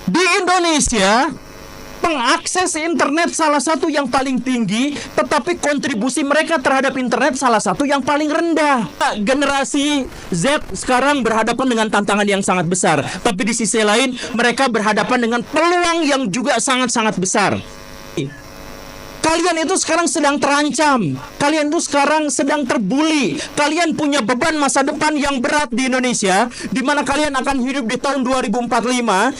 Di Indonesia, pengakses internet salah satu yang paling tinggi, tetapi kontribusi mereka terhadap internet salah satu yang paling rendah. Generasi Z sekarang berhadapan dengan tantangan yang sangat besar, tapi di sisi lain mereka berhadapan dengan peluang yang juga sangat-sangat besar. Kalian itu sekarang sedang terancam. Kalian itu sekarang sedang terbuli. Kalian punya beban masa depan yang berat di Indonesia, di mana kalian akan hidup di tahun 2045.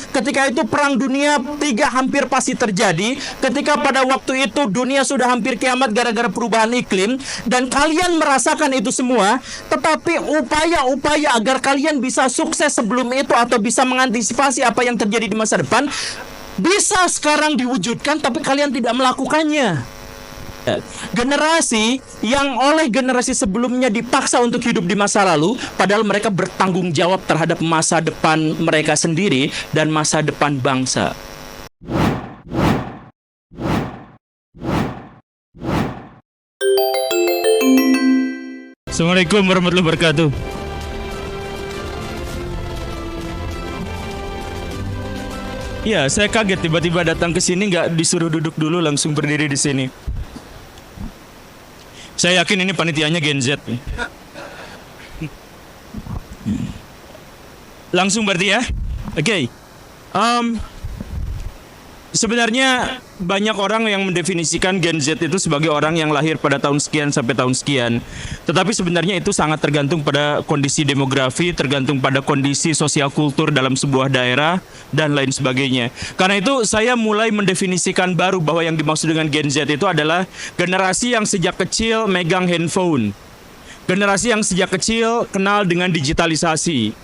Ketika itu perang dunia 3 hampir pasti terjadi. Ketika pada waktu itu dunia sudah hampir kiamat gara-gara perubahan iklim. Dan kalian merasakan itu semua. Tetapi upaya-upaya agar kalian bisa sukses sebelum itu, atau bisa mengantisipasi apa yang terjadi di masa depan, bisa sekarang diwujudkan, tapi kalian tidak melakukannya. Generasi yang oleh generasi sebelumnya dipaksa untuk hidup di masa lalu, padahal mereka bertanggung jawab terhadap masa depan mereka sendiri dan masa depan bangsa. Assalamualaikum warahmatullahi wabarakatuh. Ya, saya kaget tiba-tiba datang ke sini, nggak disuruh duduk dulu, langsung berdiri di sini. Saya yakin ini panitianya Gen Z. Langsung berarti ya? Oke. Sebenarnya banyak orang yang mendefinisikan Gen Z itu sebagai orang yang lahir pada tahun sekian sampai tahun sekian. Tetapi sebenarnya itu sangat tergantung pada kondisi demografi, tergantung pada kondisi sosial kultur dalam sebuah daerah, dan lain sebagainya. Karena itu saya mulai mendefinisikan baru bahwa yang dimaksud dengan Gen Z itu adalah generasi yang sejak kecil megang handphone. Generasi yang sejak kecil kenal dengan digitalisasi.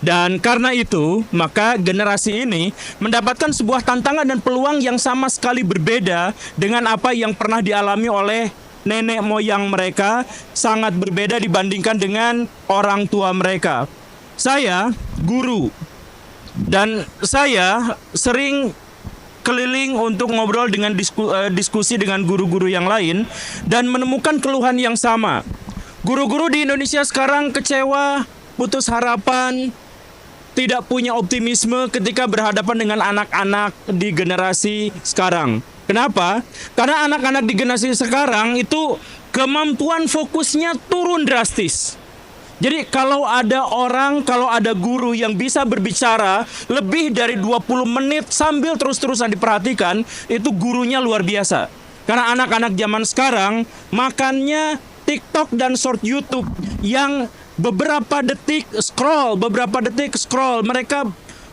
Dan karena itu, maka generasi ini mendapatkan sebuah tantangan dan peluang yang sama sekali berbeda dengan apa yang pernah dialami oleh nenek moyang mereka, sangat berbeda dibandingkan dengan orang tua mereka. Saya guru, dan saya sering keliling untuk ngobrol dengan diskusi dengan guru-guru yang lain, dan menemukan keluhan yang sama. Guru-guru di Indonesia sekarang kecewa, putus harapan, tidak punya optimisme ketika berhadapan dengan anak-anak di generasi sekarang. Kenapa? Karena anak-anak di generasi sekarang itu kemampuan fokusnya turun drastis. Jadi kalau ada guru yang bisa berbicara lebih dari 20 menit sambil terus-terusan diperhatikan, itu gurunya luar biasa. Karena anak-anak zaman sekarang makannya TikTok dan short YouTube yang beberapa detik scroll, mereka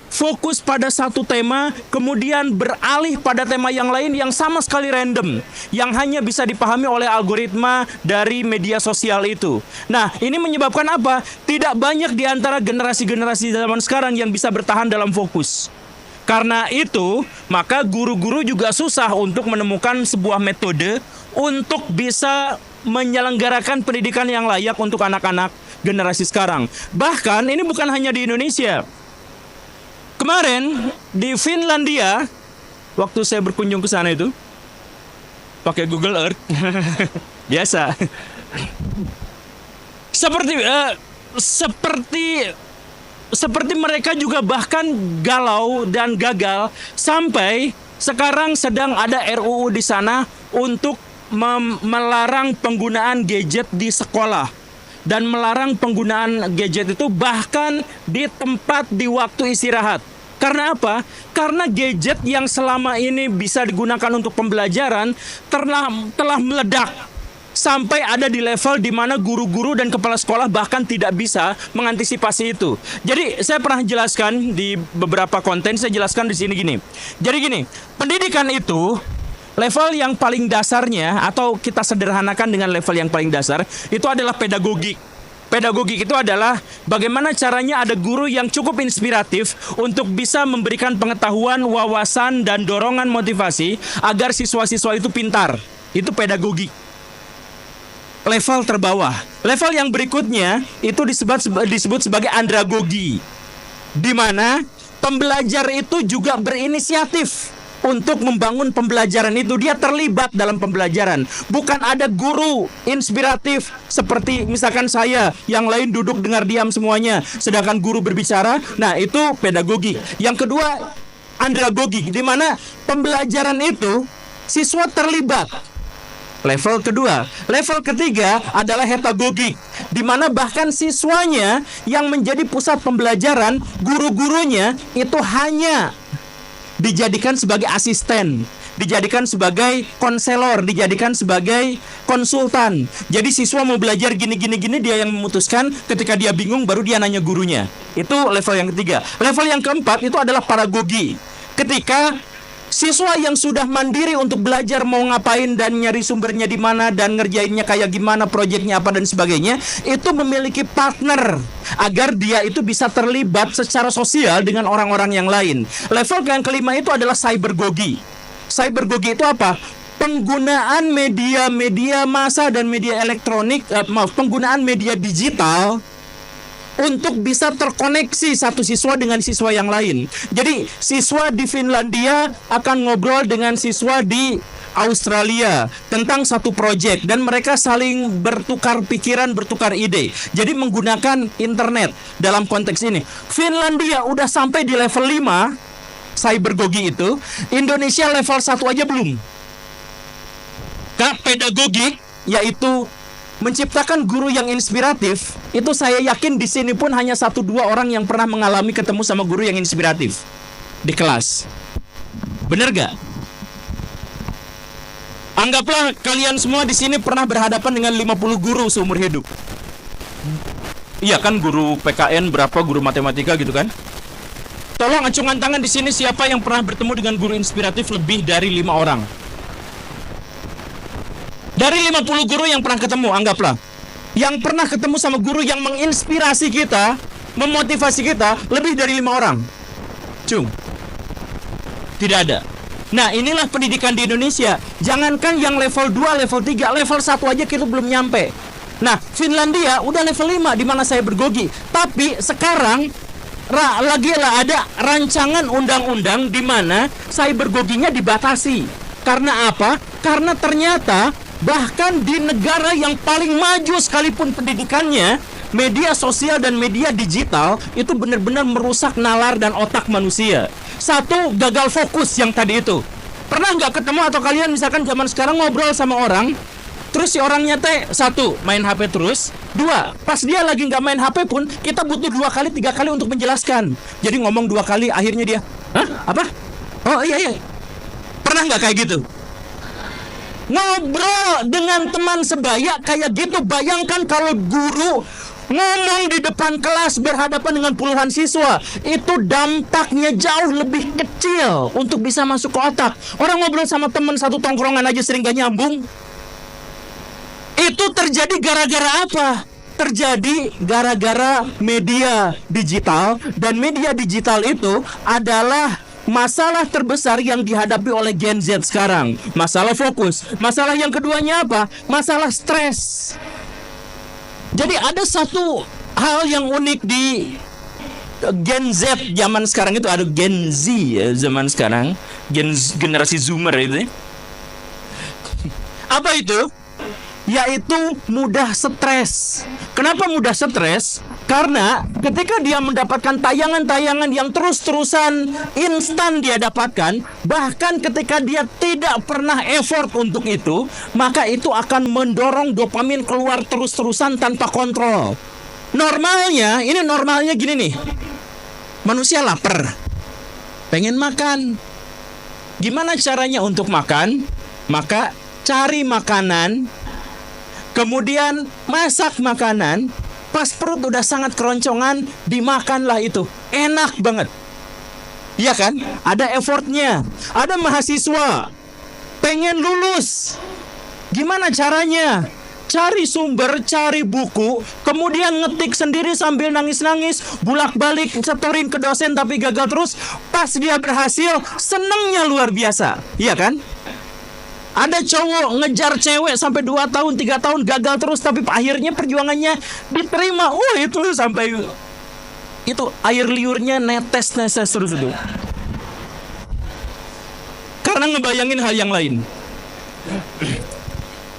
fokus pada satu tema, kemudian beralih pada tema yang lain yang sama sekali random, yang hanya bisa dipahami oleh algoritma dari media sosial itu. Nah, ini menyebabkan apa? Tidak banyak di antara generasi-generasi zaman sekarang yang bisa bertahan dalam fokus. Karena itu, maka guru-guru juga susah untuk menemukan sebuah metode untuk bisa menyelenggarakan pendidikan yang layak untuk anak-anak generasi sekarang. Bahkan ini bukan hanya di Indonesia. Kemarin di Finlandia, waktu saya berkunjung ke sana itu pakai Google Earth, biasa. Seperti mereka juga bahkan galau dan gagal sampai sekarang sedang ada RUU di sana untuk melarang penggunaan gadget di sekolah. Dan melarang penggunaan gadget itu bahkan di tempat di waktu istirahat. Karena apa? Karena gadget yang selama ini bisa digunakan untuk pembelajaran telah meledak. Sampai ada di level di mana guru-guru dan kepala sekolah bahkan tidak bisa mengantisipasi itu. Jadi saya pernah jelaskan di beberapa konten, saya jelaskan di sini gini. Jadi gini, pendidikan itu level yang paling dasarnya, atau kita sederhanakan dengan level yang paling dasar, itu adalah pedagogik. Pedagogik itu adalah bagaimana caranya ada guru yang cukup inspiratif untuk bisa memberikan pengetahuan, wawasan, dan dorongan motivasi agar siswa-siswa itu pintar. Itu pedagogik. Level terbawah. Level yang berikutnya itu disebut sebagai andragogi, di mana pembelajar itu juga berinisiatif untuk membangun pembelajaran itu. Dia terlibat dalam pembelajaran. Bukan ada guru inspiratif seperti misalkan saya, yang lain duduk dengar diam semuanya, sedangkan guru berbicara. Nah, itu pedagogi. Yang kedua, andragogi, di mana pembelajaran itu siswa terlibat. Level kedua. Level ketiga adalah hepagogik, di mana bahkan siswanya yang menjadi pusat pembelajaran, guru-gurunya itu hanya dijadikan sebagai asisten, dijadikan sebagai konselor, dijadikan sebagai konsultan. Jadi siswa mau belajar gini, dia yang memutuskan. Ketika dia bingung, baru dia nanya gurunya. Itu level yang ketiga. Level yang keempat itu adalah paragogi. Ketika siswa yang sudah mandiri untuk belajar mau ngapain dan nyari sumbernya di mana dan ngerjainnya kayak gimana, proyeknya apa dan sebagainya, itu memiliki partner agar dia itu bisa terlibat secara sosial dengan orang-orang yang lain. Level yang kelima itu adalah cybergogi. Cybergogi itu apa? Penggunaan media massa dan media elektronik, penggunaan media digital untuk bisa terkoneksi satu siswa dengan siswa yang lain. Jadi siswa di Finlandia akan ngobrol dengan siswa di Australia tentang satu proyek dan mereka saling bertukar pikiran, bertukar ide. Jadi menggunakan internet dalam konteks ini. Finlandia udah sampai di level 5 cybergogi itu, Indonesia level 1 aja belum. Pedagogik, yaitu menciptakan guru yang inspiratif, itu saya yakin di sini pun hanya 1-2 orang yang pernah mengalami ketemu sama guru yang inspiratif di kelas. Bener gak? Anggaplah kalian semua di sini pernah berhadapan dengan 50 guru seumur hidup. Iya kan, guru PKN berapa, guru matematika gitu kan? Tolong acungan tangan di sini siapa yang pernah bertemu dengan guru inspiratif lebih dari 5 orang. Dari 50 guru yang pernah ketemu, anggaplah yang pernah ketemu sama guru yang menginspirasi kita, memotivasi kita, lebih dari 5 orang. Tidak ada. Nah, inilah pendidikan di Indonesia. Jangankan yang level 2, level 3, level 1 aja kita belum nyampe. Nah, Finlandia udah level 5 di mana saya bergogi. Tapi sekarang lagi ada rancangan undang-undang di mana cybergoginya dibatasi. Karena apa? Karena ternyata bahkan di negara yang paling maju sekalipun pendidikannya, media sosial dan media digital itu benar-benar merusak nalar dan otak manusia. Satu, gagal fokus yang tadi itu. Pernah nggak ketemu atau kalian misalkan zaman sekarang ngobrol sama orang, terus si orangnya satu, main HP terus. Dua, pas dia lagi nggak main HP pun, kita butuh 2 kali, 3 kali untuk menjelaskan. Jadi ngomong 2 kali, akhirnya dia, hah? Apa? Oh iya. Pernah nggak kayak gitu? Ngobrol dengan teman sebaya kayak gitu. Bayangkan kalau guru ngomong di depan kelas berhadapan dengan puluhan siswa, itu dampaknya jauh lebih kecil untuk bisa masuk ke otak. Orang ngobrol sama teman satu tongkrongan aja sering gak nyambung. Itu terjadi gara-gara apa? Terjadi gara-gara media digital. Dan media digital itu adalah masalah terbesar yang dihadapi oleh Gen Z sekarang. Masalah fokus. Masalah yang keduanya apa? Masalah stres. Jadi ada satu hal yang unik di Gen Z zaman sekarang itu, ada Gen Z ya, zaman sekarang, generasi Zoomer itu. Apa itu? Yaitu mudah stres. Kenapa mudah stres? Karena ketika dia mendapatkan tayangan-tayangan yang terus-terusan instan dia dapatkan, bahkan ketika dia tidak pernah effort untuk itu, maka itu akan mendorong dopamin keluar terus-terusan tanpa kontrol. Normalnya gini nih. Manusia lapar, pengen makan. Gimana caranya untuk makan? Maka cari makanan, kemudian masak makanan. Pas perut udah sangat keroncongan, dimakanlah itu. Enak banget. Iya kan? Ada effortnya. Ada mahasiswa pengen lulus. Gimana caranya? Cari sumber, cari buku, kemudian ngetik sendiri sambil nangis-nangis, bolak-balik setorin ke dosen tapi gagal terus. Pas dia berhasil, senengnya luar biasa. Iya kan? Ada cowok ngejar cewek sampai 2 tahun, 3 tahun gagal terus, tapi akhirnya perjuangannya diterima. Itu sampai itu air liurnya netes terus itu. Karena ngebayangin hal yang lain.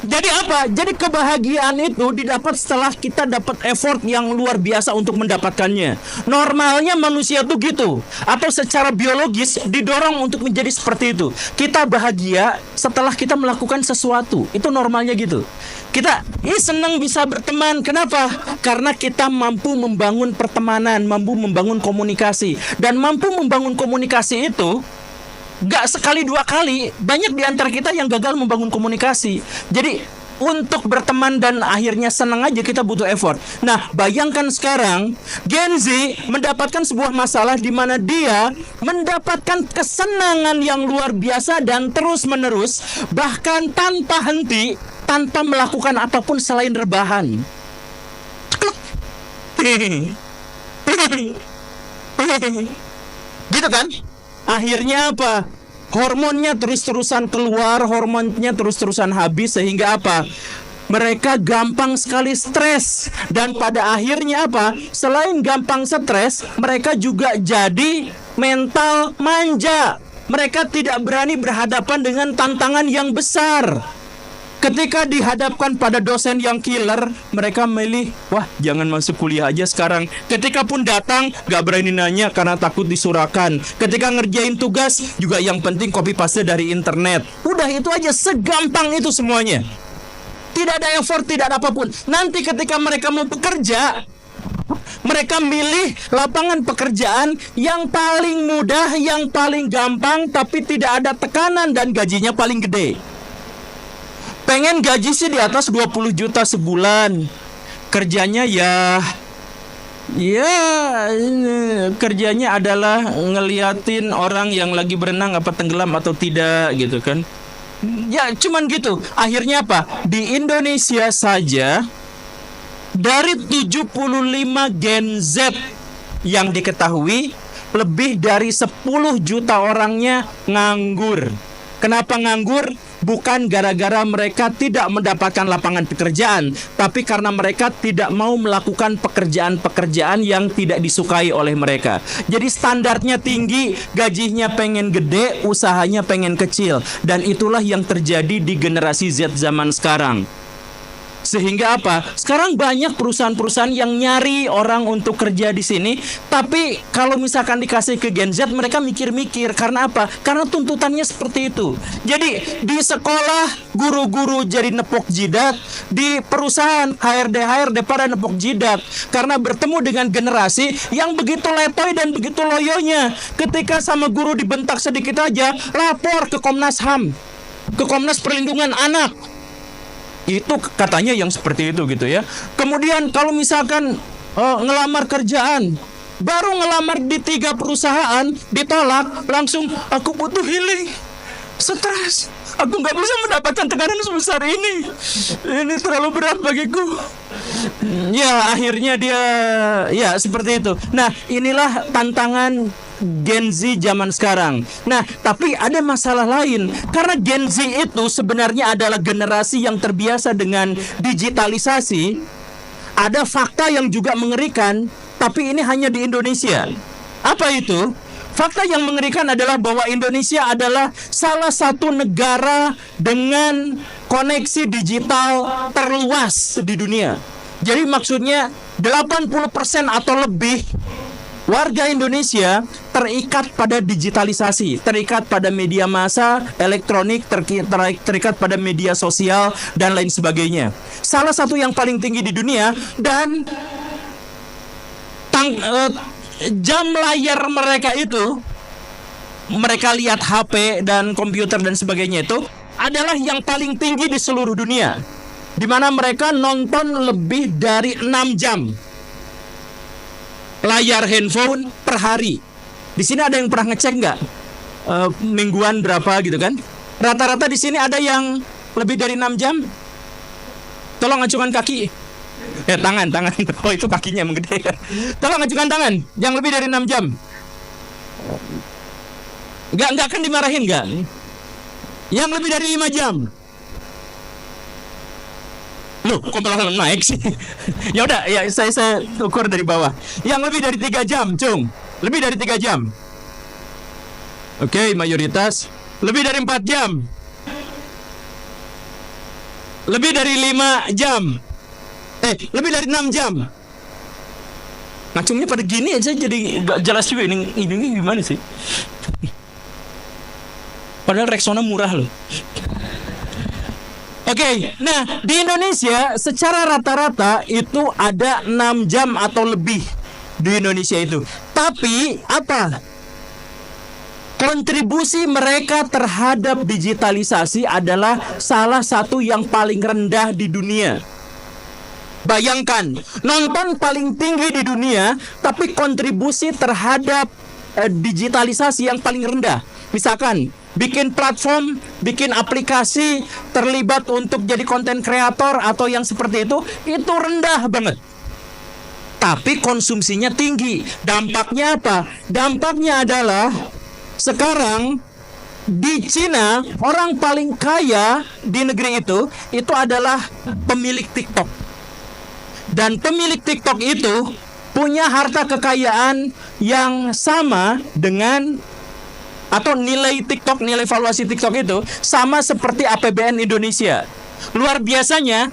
Jadi apa? Jadi kebahagiaan itu didapat setelah kita dapat effort yang luar biasa untuk mendapatkannya. Normalnya manusia tuh gitu. Atau secara biologis didorong untuk menjadi seperti itu. Kita bahagia setelah kita melakukan sesuatu. Itu normalnya gitu. Kita senang bisa berteman. Kenapa? Karena kita mampu membangun pertemanan, mampu membangun komunikasi. Dan mampu membangun komunikasi itu gak sekali dua kali. Banyak di antara kita yang gagal membangun komunikasi. Jadi untuk berteman dan akhirnya senang aja kita butuh effort. Nah, bayangkan sekarang Gen Z mendapatkan sebuah masalah di mana dia mendapatkan kesenangan yang luar biasa dan terus menerus, bahkan tanpa henti, tanpa melakukan apapun selain rebahan. Gitu kan? Akhirnya apa? Hormonnya terus-terusan keluar, hormonnya terus-terusan habis, sehingga apa? Mereka gampang sekali stres. Dan pada akhirnya apa? Selain gampang stres, mereka juga jadi mental manja. Mereka tidak berani berhadapan dengan tantangan yang besar. Ketika dihadapkan pada dosen yang killer, mereka milih, wah jangan masuk kuliah aja sekarang. Ketika pun datang, gak berani nanya karena takut disurahkan. Ketika ngerjain tugas, juga yang penting copy paste dari internet. Udah itu aja, segampang itu semuanya. Tidak ada effort, tidak ada apapun. Nanti ketika mereka mau bekerja, mereka milih lapangan pekerjaan yang paling mudah, yang paling gampang, tapi tidak ada tekanan dan gajinya paling gede. Pengen gaji sih di atas 20 juta sebulan. Kerjanya kerjanya adalah ngeliatin orang yang lagi berenang apa tenggelam atau tidak gitu kan. Ya cuman gitu. Akhirnya apa? Di Indonesia saja dari 75 Gen Z yang diketahui, lebih dari 10 juta orangnya nganggur. Kenapa nganggur? Bukan gara-gara mereka tidak mendapatkan lapangan pekerjaan, tapi karena mereka tidak mau melakukan pekerjaan-pekerjaan yang tidak disukai oleh mereka. Jadi standarnya tinggi, gajinya pengen gede, usahanya pengen kecil. Dan itulah yang terjadi di generasi Z zaman sekarang. Sehingga apa? Sekarang banyak perusahaan-perusahaan yang nyari orang untuk kerja di sini, tapi kalau misalkan dikasih ke Gen Z, mereka mikir-mikir. Karena apa? Karena tuntutannya seperti itu. Jadi di sekolah guru-guru jadi nepok jidat, di perusahaan HRD pada nepok jidat, karena bertemu dengan generasi yang begitu letoy dan begitu loyonya. Ketika sama guru dibentak sedikit aja, lapor ke Komnas HAM, ke Komnas Perlindungan Anak. Itu katanya yang seperti itu gitu ya. Kemudian kalau misalkan ngelamar kerjaan, baru ngelamar di 3 perusahaan, ditolak, langsung aku butuh healing, stres, aku gak bisa mendapatkan tekanan sebesar ini terlalu berat bagiku. Ya akhirnya dia ya seperti itu. Nah inilah tantangan Gen Z zaman sekarang. Nah, tapi ada masalah lain. Karena Gen Z itu sebenarnya adalah generasi yang terbiasa dengan digitalisasi. Ada fakta yang juga mengerikan, tapi ini hanya di Indonesia. Apa itu? Fakta yang mengerikan adalah bahwa Indonesia adalah salah satu negara dengan koneksi digital terluas di dunia. Jadi maksudnya 80% atau lebih warga Indonesia terikat pada digitalisasi, terikat pada media massa, elektronik, terikat pada media sosial, dan lain sebagainya. Salah satu yang paling tinggi di dunia, dan jam layar mereka itu, mereka lihat HP dan komputer dan sebagainya itu, adalah yang paling tinggi di seluruh dunia. Di mana mereka nonton lebih dari 6 jam layar handphone per hari. Di sini ada yang pernah ngecek nggak mingguan berapa gitu kan? Rata-rata di sini ada yang lebih dari 6 jam. Tolong acukan kaki. Tangan. Oh itu kakinya emang gede. Tolong acukan tangan. Yang lebih dari 6 jam. Nggak akan dimarahin nggak? Yang lebih dari 5 jam. Loh, kok malah naik sih? Ya udah, ya saya ukur dari bawah. Yang lebih dari 3 jam, Cung. Lebih dari 3 jam. Oke, mayoritas. Lebih dari 4 jam. Lebih dari 5 jam. Lebih dari 6 jam. Ngacungnya pada gini aja jadi gak jelas juga ini gimana sih? Padahal Rexona murah loh. Oke, nah di Indonesia secara rata-rata itu ada 6 jam atau lebih di Indonesia itu. Tapi apa? Kontribusi mereka terhadap digitalisasi adalah salah satu yang paling rendah di dunia. Bayangkan, nonton paling tinggi di dunia, tapi kontribusi terhadap digitalisasi yang paling rendah. Misalkan, bikin platform, bikin aplikasi, terlibat untuk jadi konten kreator atau yang seperti itu rendah banget. Tapi konsumsinya tinggi. Dampaknya apa? Dampaknya adalah sekarang di Cina, orang paling kaya di negeri itu adalah pemilik TikTok. Dan pemilik TikTok itu punya harta kekayaan yang sama dengan, atau nilai TikTok, nilai valuasi TikTok itu sama seperti APBN Indonesia. Luar biasanya,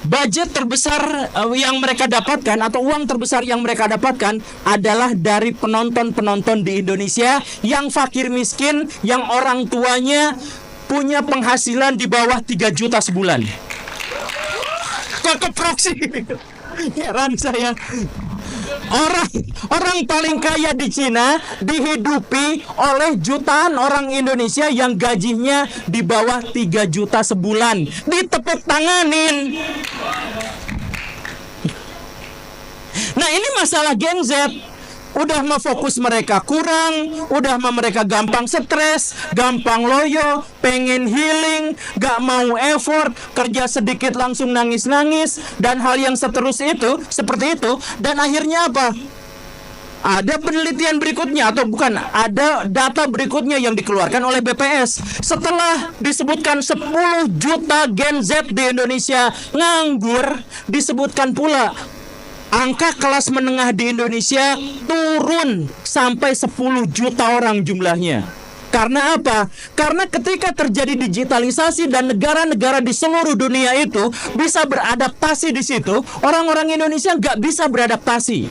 budget terbesar yang mereka dapatkan atau uang terbesar yang mereka dapatkan adalah dari penonton-penonton di Indonesia yang fakir miskin, yang orang tuanya punya penghasilan di bawah 3 juta sebulan. Kok keproksi? Heran saya. Orang paling kaya di Cina dihidupi oleh jutaan orang Indonesia yang gajinya di bawah 3 juta sebulan. Ditepuk tanganin. Nah, ini masalah Gen Z. Udah mah fokus mereka kurang, udah mah mereka gampang stres, gampang loyo, pengen healing, gak mau effort, kerja sedikit langsung nangis-nangis, dan hal yang seperti itu, dan akhirnya apa? Ada penelitian berikutnya, atau bukan, ada data berikutnya yang dikeluarkan oleh BPS. Setelah disebutkan 10 juta Gen Z di Indonesia nganggur, disebutkan pula angka kelas menengah di Indonesia turun sampai 10 juta orang jumlahnya. Karena apa? Karena ketika terjadi digitalisasi dan negara-negara di seluruh dunia itu bisa beradaptasi di situ, orang-orang Indonesia nggak bisa beradaptasi.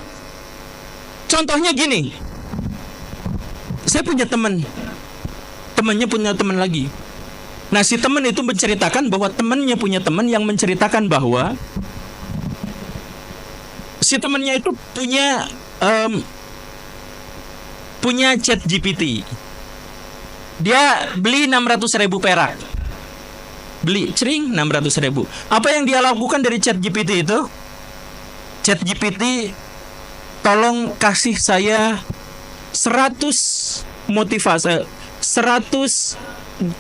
Contohnya gini, saya punya temannya punya teman lagi. Nah, si teman itu menceritakan bahwa temannya punya teman yang menceritakan bahwa si temannya itu punya ChatGPT. Dia beli 600.000 perak. Beli cering 600.000. Apa yang dia lakukan dari ChatGPT itu? ChatGPT, tolong kasih saya 100 motivasi, 100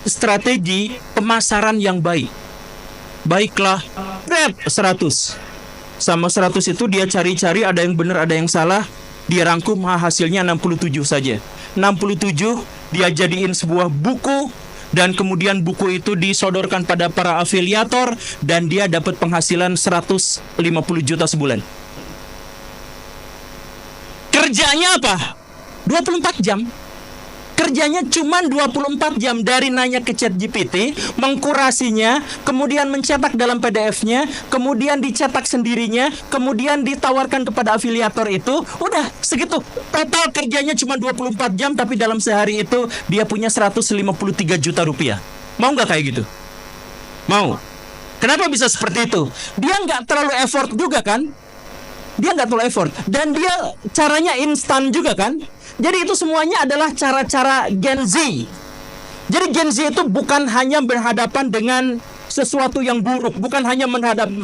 strategi pemasaran yang baik. Baiklah, 100. Sama 100 itu dia cari-cari, ada yang benar, ada yang salah. Dia rangkum, hasilnya 67 saja. 67 dia jadiin sebuah buku, dan kemudian buku itu disodorkan pada para afiliator, dan dia dapat penghasilan 150 juta sebulan. Kerjanya apa? 24 jam. Kerjanya cuma 24 jam, dari nanya ke ChatGPT, mengkurasinya, kemudian mencetak dalam PDF-nya, kemudian dicetak sendirinya, kemudian ditawarkan kepada afiliator itu. Udah segitu. Total kerjanya cuma 24 jam, tapi dalam sehari itu dia punya 153 juta rupiah. Mau nggak kayak gitu? Mau. Kenapa bisa seperti itu? Dia nggak terlalu effort juga kan? Dia nggak terlalu effort. Dan dia caranya instan juga kan? Jadi itu semuanya adalah cara-cara Gen Z. Jadi Gen Z itu bukan hanya berhadapan dengan sesuatu yang buruk, bukan hanya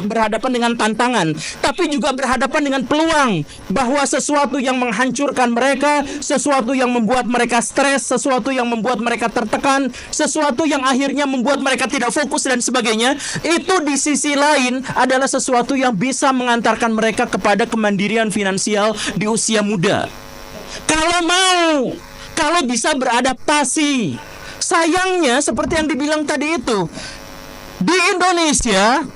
berhadapan dengan tantangan, tapi juga berhadapan dengan peluang, bahwa sesuatu yang menghancurkan mereka, sesuatu yang membuat mereka stres, sesuatu yang membuat mereka tertekan, sesuatu yang akhirnya membuat mereka tidak fokus dan sebagainya, itu di sisi lain adalah sesuatu yang bisa mengantarkan mereka kepada kemandirian finansial di usia muda. Kalau bisa beradaptasi. Sayangnya seperti yang dibilang tadi itu, di Indonesia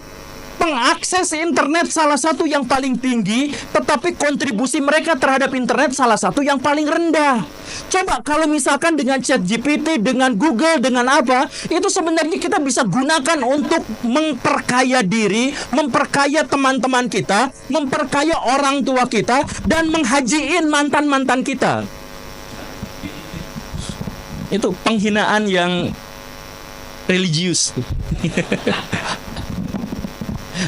pengakses internet salah satu yang paling tinggi, tetapi kontribusi mereka terhadap internet salah satu yang paling rendah. Coba kalau misalkan dengan ChatGPT, dengan Google, dengan apa, itu sebenarnya kita bisa gunakan untuk memperkaya diri, memperkaya teman-teman kita, memperkaya orang tua kita, dan menghajiin mantan-mantan kita. Itu penghinaan yang religius.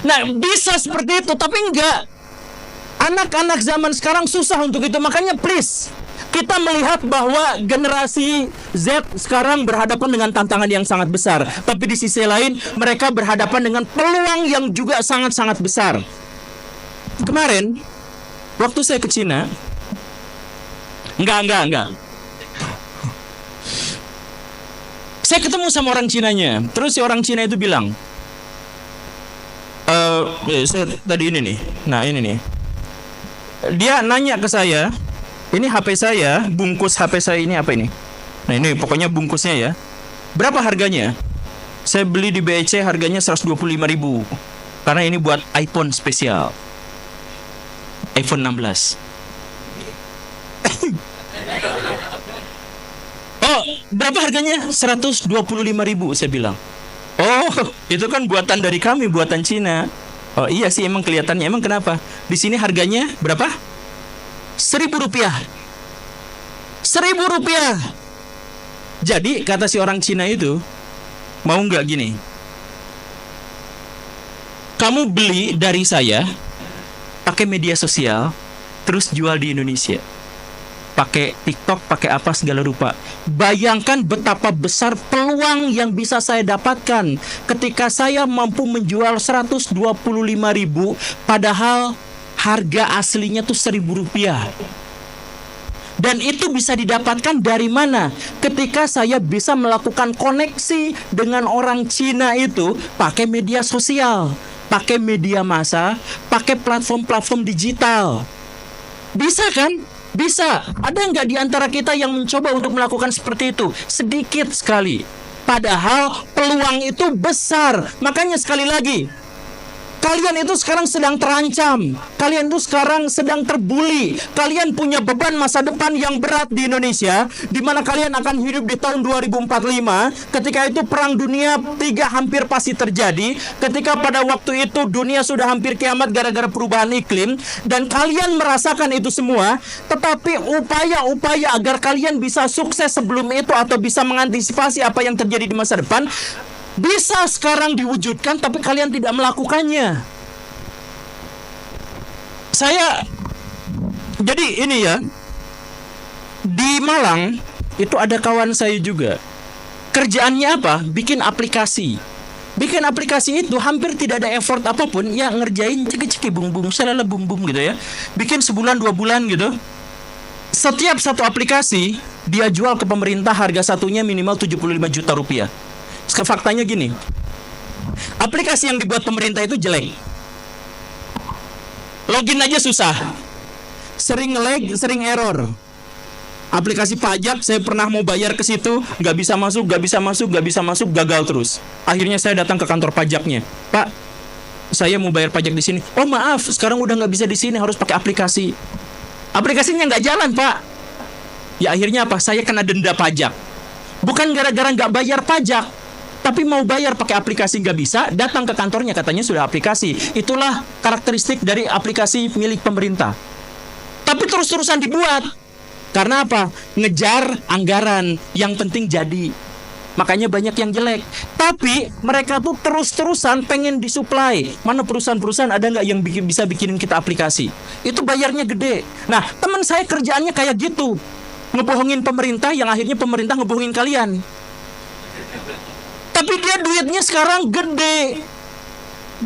Nah, bisa seperti itu, tapi enggak. Anak-anak zaman sekarang susah untuk itu. Makanya please, kita melihat bahwa generasi Z sekarang berhadapan dengan tantangan yang sangat besar. Tapi di sisi lain, mereka berhadapan dengan peluang yang juga sangat-sangat besar. Kemarin, waktu saya ke Cina, enggak. Saya ketemu sama orang Cinanya. Terus si orang Cina itu bilang, saya tadi ini nih. Nah ini nih. Dia nanya ke saya, ini HP saya, bungkus HP saya ini apa ini? Nah ini pokoknya bungkusnya ya. Berapa harganya? Saya beli di BEC harganya 125.000. Karena ini buat iPhone spesial. iPhone 16. Oh, berapa harganya? 125.000 saya bilang. Oh, itu kan buatan dari kami, buatan Cina. Oh iya sih, emang kelihatannya. Emang kenapa? Di sini harganya berapa? 1.000 rupiah. 1.000 rupiah. Jadi kata si orang Cina itu, mau nggak gini? Kamu beli dari saya, pakai media sosial, terus jual di Indonesia. Pakai TikTok, pakai apa segala rupa. Bayangkan betapa besar peluang yang bisa saya dapatkan ketika saya mampu menjual 125.000, padahal harga aslinya tuh 1.000 rupiah. Dan itu bisa didapatkan dari mana? Ketika saya bisa melakukan koneksi dengan orang Cina itu pakai media sosial, pakai media massa, pakai platform-platform digital. Bisa kan? Bisa. Ada nggak di antara kita yang mencoba untuk melakukan seperti itu? Sedikit sekali. Padahal peluang itu besar. Makanya sekali lagi, kalian itu sekarang sedang terancam. Kalian itu sekarang sedang terbuli. Kalian punya beban masa depan yang berat di Indonesia, di mana kalian akan hidup di tahun 2045. Ketika itu perang dunia 3 hampir pasti terjadi. Ketika pada waktu itu dunia sudah hampir kiamat gara-gara perubahan iklim. Dan kalian merasakan itu semua. Tetapi upaya-upaya agar kalian bisa sukses sebelum itu, atau bisa mengantisipasi apa yang terjadi di masa depan, bisa sekarang diwujudkan, tapi kalian tidak melakukannya. Saya jadi ini ya, di Malang itu ada kawan saya juga. Kerjaannya apa? Bikin aplikasi. Bikin aplikasi itu hampir tidak ada effort apapun, ya ngerjain ceki-ceki bung-bung, selala bum-bum gitu ya. Bikin sebulan 2 bulan gitu. Setiap satu aplikasi dia jual ke pemerintah, harga satunya minimal 75 juta rupiah. Faktanya gini, aplikasi yang dibuat pemerintah itu jelek, login aja susah, sering lag, sering error. Aplikasi pajak saya pernah mau bayar ke situ, nggak bisa masuk, gagal terus. Akhirnya saya datang ke kantor pajaknya, Pak, saya mau bayar pajak di sini. Oh maaf, sekarang udah nggak bisa di sini, harus pakai aplikasi. Aplikasinya nggak jalan Pak. Ya akhirnya apa? Saya kena denda pajak. Bukan gara-gara nggak bayar pajak, tapi mau bayar pakai aplikasi nggak bisa, datang ke kantornya katanya sudah aplikasi. Itulah karakteristik dari aplikasi milik pemerintah. Tapi terus-terusan dibuat. Karena apa? Ngejar anggaran. Yang penting jadi. Makanya banyak yang jelek. Tapi mereka tuh terus-terusan pengen disuplai. Mana perusahaan-perusahaan ada nggak yang bisa bikinin kita aplikasi? Itu bayarnya gede. Nah, teman saya kerjaannya kayak gitu. Ngebohongin pemerintah, yang akhirnya pemerintah ngebohongin kalian. Tapi dia duitnya sekarang gede.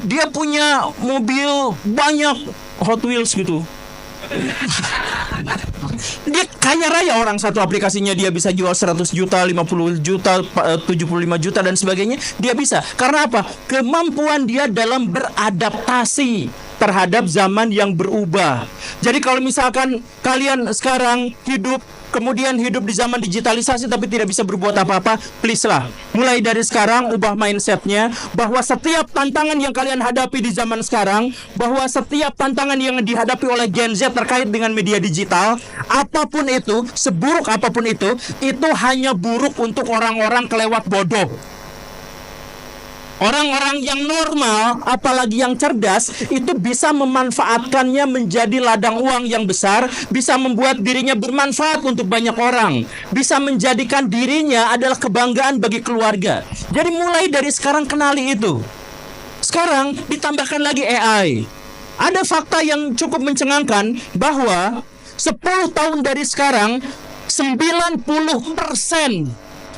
Dia punya mobil banyak, Hot Wheels gitu. Dia kaya raya orang, satu aplikasinya dia bisa jual 100 juta, 50 juta, 75 juta dan sebagainya. Dia bisa. Karena apa? Kemampuan dia dalam beradaptasi. terhadap zaman yang berubah. Jadi kalau misalkan kalian sekarang kemudian hidup di zaman digitalisasi tapi tidak bisa berbuat apa-apa, please lah, mulai dari sekarang ubah mindsetnya bahwa setiap tantangan yang kalian hadapi di zaman sekarang, bahwa setiap tantangan yang dihadapi oleh Gen Z terkait dengan media digital, apapun itu, seburuk apapun itu hanya buruk untuk orang-orang kelewat bodoh. Orang-orang yang normal, apalagi yang cerdas, itu bisa memanfaatkannya menjadi ladang uang yang besar, bisa membuat dirinya bermanfaat untuk banyak orang, bisa menjadikan dirinya adalah kebanggaan bagi keluarga. Jadi mulai dari sekarang kenali itu. Sekarang ditambahkan lagi AI. Ada fakta yang cukup mencengangkan bahwa 10 tahun dari sekarang 90%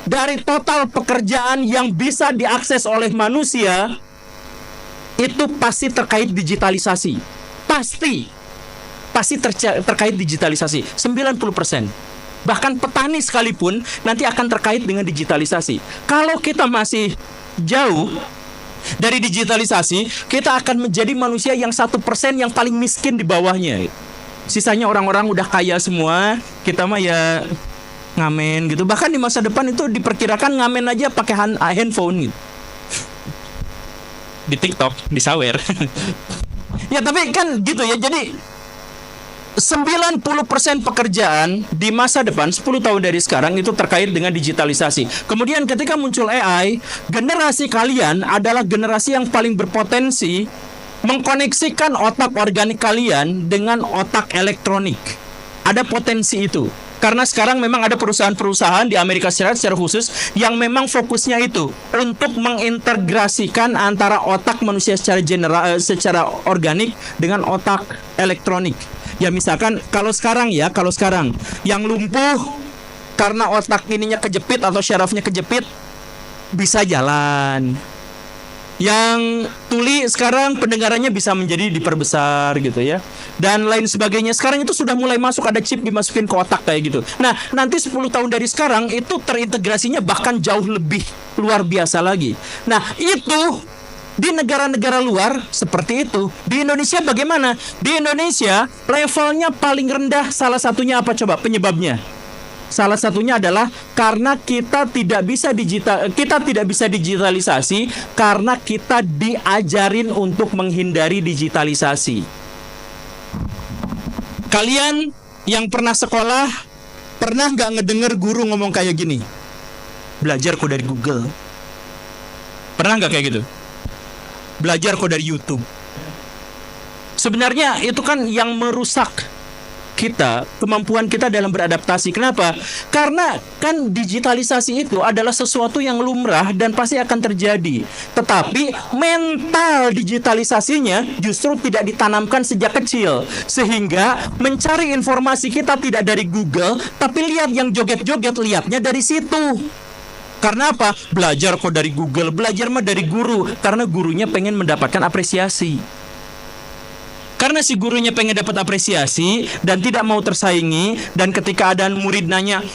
dari total pekerjaan yang bisa diakses oleh manusia itu pasti terkait digitalisasi. Pasti terkait digitalisasi. 90%. Bahkan petani sekalipun nanti akan terkait dengan digitalisasi. Kalau kita masih jauh dari digitalisasi, kita akan menjadi manusia yang 1% yang paling miskin di bawahnya. Sisanya orang-orang udah kaya semua, kita mah ya ngamen gitu. Bahkan di masa depan itu diperkirakan ngamen aja pakai handphone gitu. Di TikTok, di sawer. Ya tapi kan gitu ya. Jadi 90% pekerjaan di masa depan 10 tahun dari sekarang itu terkait dengan digitalisasi. Kemudian ketika muncul AI, generasi kalian adalah generasi yang paling berpotensi mengkoneksikan otak organik kalian dengan otak elektronik. Ada potensi itu. Karena sekarang memang ada perusahaan-perusahaan di Amerika Serikat secara khusus yang memang fokusnya itu untuk mengintegrasikan antara otak manusia secara organik dengan otak elektronik. Ya misalkan kalau sekarang yang lumpuh karena otak ininya kejepit atau syarafnya kejepit bisa jalan. Yang tuli sekarang pendengarannya bisa menjadi diperbesar gitu ya, dan lain sebagainya. Sekarang itu sudah mulai masuk, ada chip dimasukin ke otak kayak gitu. Nah nanti 10 tahun dari sekarang itu terintegrasinya bahkan jauh lebih luar biasa lagi. Nah itu di negara-negara luar seperti itu. Di Indonesia bagaimana? Di Indonesia levelnya paling rendah. Salah satunya apa coba penyebabnya? Salah satunya adalah karena kita tidak bisa digitalisasi karena kita diajarin untuk menghindari digitalisasi. Kalian yang pernah sekolah, pernah nggak ngedenger guru ngomong kayak gini? Belajar kok dari Google. Pernah nggak kayak gitu? Belajar kok dari YouTube. Sebenarnya itu kan yang merusak kita, kemampuan kita dalam beradaptasi. Kenapa? Karena kan digitalisasi itu adalah sesuatu yang lumrah dan pasti akan terjadi. Tetapi mental digitalisasinya justru tidak ditanamkan sejak kecil. Sehingga mencari informasi kita tidak dari Google, tapi lihat yang joget-joget, lihatnya dari situ. Karena apa? Belajar kok dari Google, belajar mah dari guru. Karena gurunya pengen mendapatkan apresiasi. Karena si gurunya pengen dapat apresiasi dan tidak mau tersaingi, dan ketika ada murid nanya,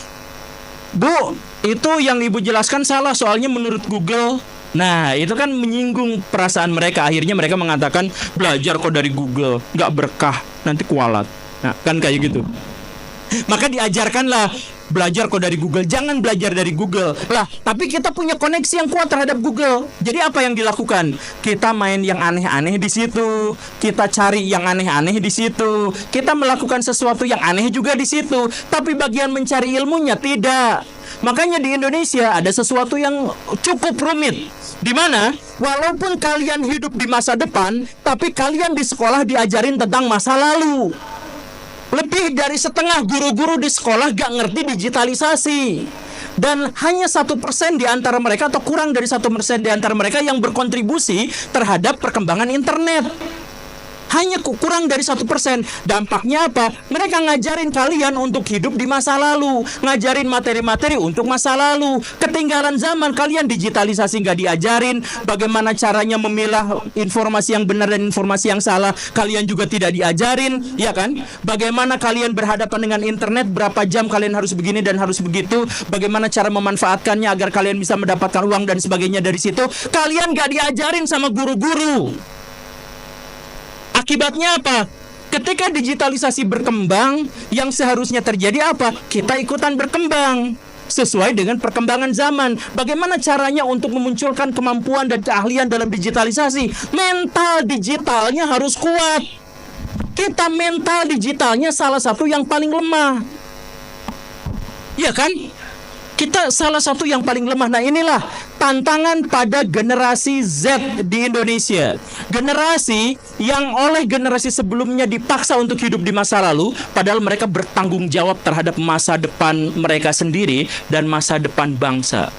"Bu, itu yang ibu jelaskan salah soalnya menurut Google." Nah, itu kan menyinggung perasaan mereka. Akhirnya mereka mengatakan, "Belajar kok dari Google, nggak berkah, nanti kualat." Nah, kan kayak gitu. Maka diajarkanlah belajar kok dari Google, jangan belajar dari Google. Lah, tapi kita punya koneksi yang kuat terhadap Google. Jadi apa yang dilakukan? Kita main yang aneh-aneh di situ, kita cari yang aneh-aneh di situ, kita melakukan sesuatu yang aneh juga di situ. Tapi bagian mencari ilmunya tidak. Makanya di Indonesia ada sesuatu yang cukup rumit, di mana walaupun kalian hidup di masa depan, tapi kalian di sekolah diajarin tentang masa lalu. Lebih dari setengah guru-guru di sekolah gak ngerti digitalisasi. Dan hanya 1% di antara mereka, atau kurang dari 1% di antara mereka yang berkontribusi terhadap perkembangan internet. Hanya kurang dari 1%. Dampaknya apa? Mereka ngajarin kalian untuk hidup di masa lalu, ngajarin materi-materi untuk masa lalu. Ketinggalan zaman, kalian digitalisasi nggak diajarin. Bagaimana caranya memilah informasi yang benar dan informasi yang salah, kalian juga tidak diajarin, ya kan? Bagaimana kalian berhadapan dengan internet, berapa jam kalian harus begini dan harus begitu, bagaimana cara memanfaatkannya agar kalian bisa mendapatkan uang dan sebagainya dari situ, kalian nggak diajarin sama guru-guru. Akibatnya apa? Ketika digitalisasi berkembang, yang seharusnya terjadi apa? Kita ikutan berkembang sesuai dengan perkembangan zaman. Bagaimana caranya untuk memunculkan kemampuan dan keahlian dalam digitalisasi? Mental digitalnya harus kuat. Kita mental digitalnya salah satu yang paling lemah. Ya kan? Kita salah satu yang paling lemah. Nah, inilah tantangan pada generasi Z di Indonesia. Generasi yang oleh generasi sebelumnya dipaksa untuk hidup di masa lalu, padahal mereka bertanggung jawab terhadap masa depan mereka sendiri dan masa depan bangsa.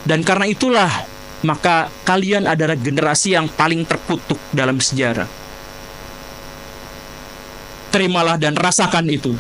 Dan karena itulah, maka kalian adalah generasi yang paling terkutuk dalam sejarah. Terimalah dan rasakan itu.